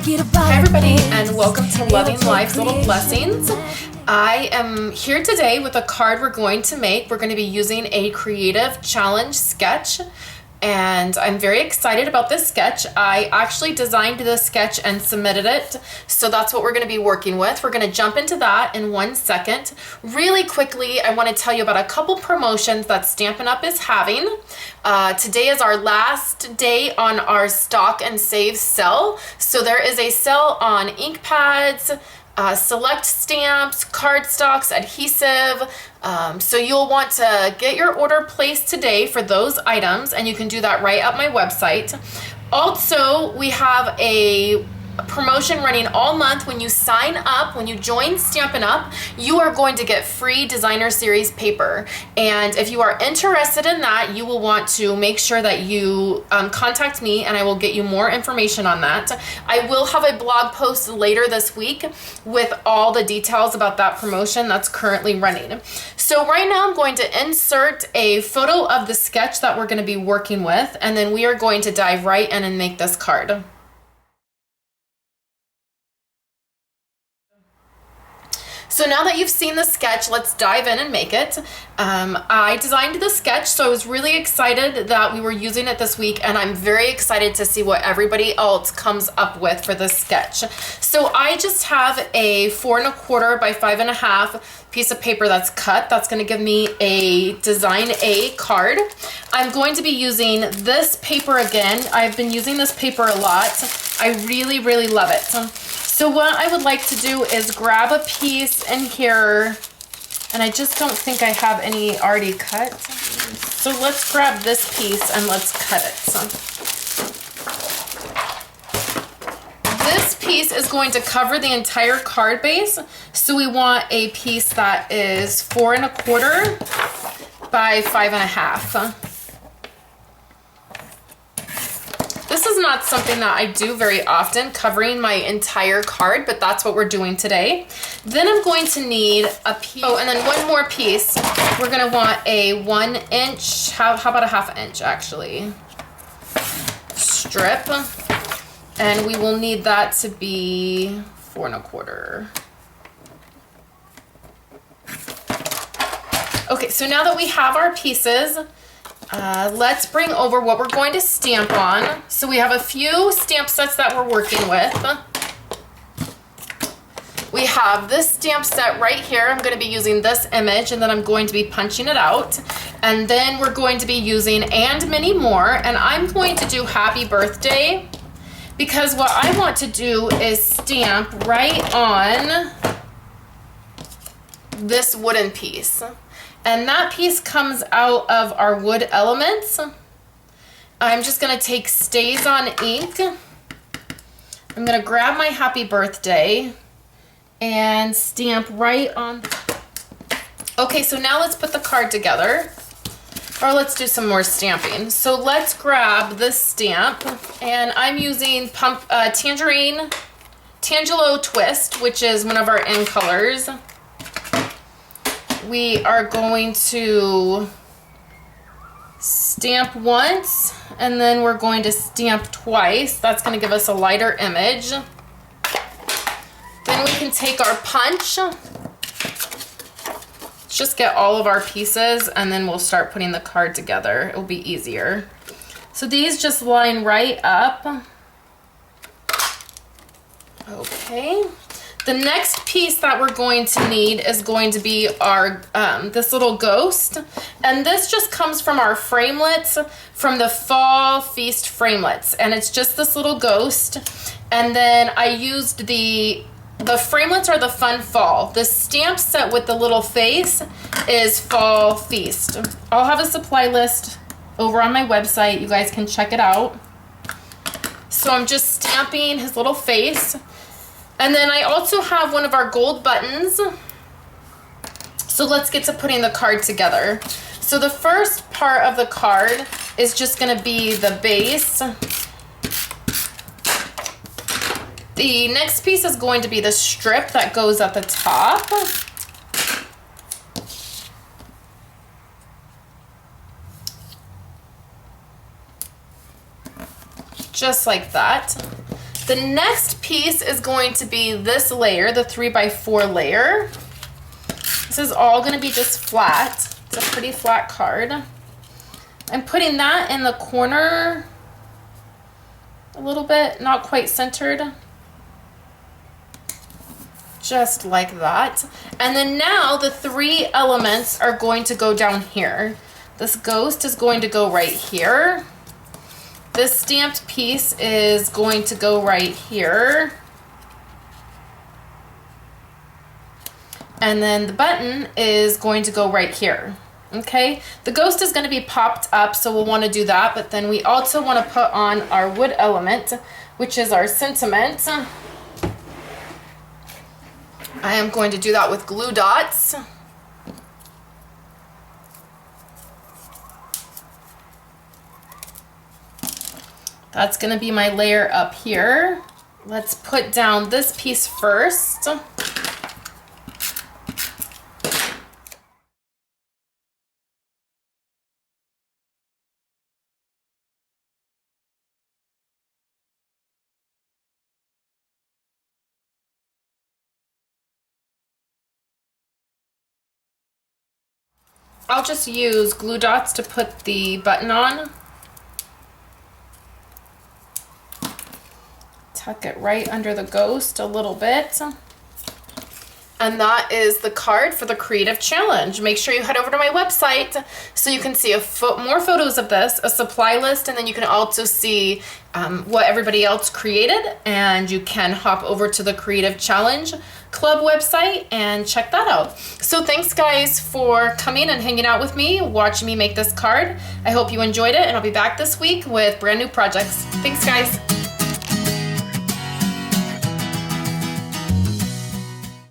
Hi everybody, and welcome to Loving Life's Little Blessings. I am here today with a card we're going to make. We're going to be using a creative challenge sketch, and I'm very excited about this sketch. I actually designed this sketch and submitted it, so that's what we're going to be working with. We're going to jump into that in 1 second. Really quickly, I want to tell you about a couple promotions that Stampin' Up! Is having. Today is our last day on our stock and save sale. So there is a sale on ink pads, select stamps, cardstocks, adhesive. So you'll want to get your order placed today for those items, and you can do that right at my website. Also, we have a promotion running all month. When you sign up, when you join Stampin' Up, you are going to get free designer series paper. And if you are interested in that, you will want to make sure that you contact me, and I will get you more information on that. I will have a blog post later this week with all the details about that promotion that's currently running. So right now I'm going to insert a photo of the sketch that we're going to be working with, and then we are going to dive right in and make this card. So now that you've seen the sketch, let's dive in and make it. I designed the sketch, so I was really excited that we were using it this week, and I'm very excited to see what everybody else comes up with for this sketch. So I just have a 4 1/4 by 5 1/2 piece of paper that's cut. That's going to give me a Design A card. I'm going to be using this paper again. I've been using this paper a lot. I really, really love it. So what I would like to do is grab a piece in here, and I just don't think I have any already cut. So let's grab this piece and let's cut it. This piece is going to cover the entire card base, so we want a piece that is 4 1/4 by 5 1/2. This is not something that I do very often, covering my entire card, but that's what we're doing today. Then I'm going to need a piece. Oh, and then one more piece. We're going to want a 1 inch, how about a 1/2 inch actually, strip. And we will need that to be 4 1/4. Okay, so now that we have our pieces, let's bring over what we're going to stamp on. So we have a few stamp sets that we're working with. We have this stamp set right here. I'm going to be using this image, and then I'm going to be punching it out. And then we're going to be using and many more. And I'm going to do Happy Birthday, because what I want to do is stamp right on this wooden piece. And that piece comes out of our wood elements. I'm just gonna take Stays on ink. I'm gonna grab my Happy Birthday and stamp right on. Okay, so now let's put the card together. Or let's do some more stamping. So let's grab this stamp, and I'm using Tangelo Twist, which is one of our in colors. We are going to stamp once, and then we're going to stamp twice. That's going to give us a lighter image. Then we can take our punch, just get all of our pieces, and then we'll start putting the card together. It'll be easier. So these just line right up. Okay. The next piece that we're going to need is going to be our this little ghost, and this just comes from our framelits, from the Fall Feast framelits, and it's just this little ghost. And then I used the framelits are the Fun Fall. The stamp set with the little face is Fall Feast. I'll have a supply list over on my website. You guys can check it out. So I'm just stamping his little face. And then I also have one of our gold buttons. So let's get to putting the card together. So the first part of the card is just going to be the base. The next piece is going to be the strip that goes at the top. Just like that. The next piece is going to be this layer, the 3x4 layer. This is all going to be just flat. It's a pretty flat card. I'm putting that in the corner a little bit, not quite centered. Just like that. And then now the 3 elements are going to go down here. This ghost is going to go right here. This stamped piece is going to go right here. And then the button is going to go right here. Okay, the ghost is going to be popped up, so we'll want to do that. But then we also want to put on our wood element, which is our sentiment. I am going to do that with glue dots. That's going to be my layer up here. Let's put down this piece first. I'll just use glue dots to put the button on. Tuck it right under the ghost a little bit. And that is the card for the Creative Challenge. Make sure you head over to my website so you can see more photos of this, a supply list, and then you can also see what everybody else created. And you can hop over to the Creative Challenge Club website and check that out. So thanks guys for coming and hanging out with me, watching me make this card. I hope you enjoyed it, and I'll be back this week with brand new projects. Thanks guys.